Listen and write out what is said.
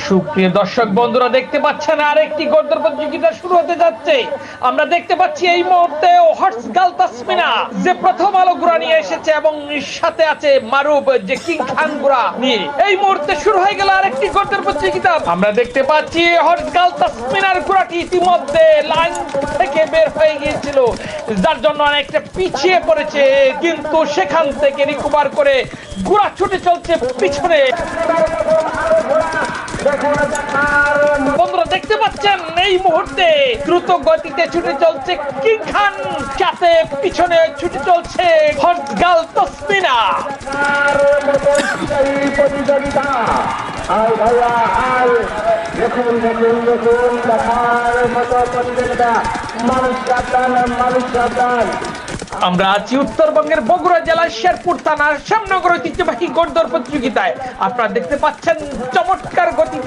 সুপ্রিয় দর্শক বন্ধুরা, দেখতে পাচ্ছেন আরেকটি গদ্দর প্রতিযোগিতা শুরু হতে যাচ্ছে। আমরা দেখতে পাচ্ছি এই মুহূর্তে হর্স গার্ল তাসমিনা যে প্রথম আলো গুড়া নিয়ে এসেছে এবং সাথে আছে মারুফ যে কিং খান গুড়া নিয়ে। এই মুহূর্তে শুরু হয়ে গেল আরেকটি গদ্দর প্রতিযোগিতা। আমরা দেখতে পাচ্ছি হর্স গার্ল তাসমিনার গুড়াটি ইতিমধ্যে লাইন থেকে বের হয়ে গিয়েছিল, যার জন্য অনেকটা পিছিয়ে পড়েছে, কিন্তু সেখান থেকে রিকভার করে গুড়া ছুটে চলছে পিছনে। বন্ধুরা দেখতে পাচ্ছেন এই মুহূর্তে দ্রুত গতিতে ছুটে চলছে কিং খান, সাথে পিছনে ছুটে চলছে হর্স গার্ল তাসমিনা। আমরা আছি উত্তরবঙ্গের বগুড়া জেলার শেরপুর থানার শ্যামনগর ঐতিহ্যবাহী গদ্দর প্রতিযোগিতায়। আপনারা দেখতে পাচ্ছেন চমৎকার গতিতে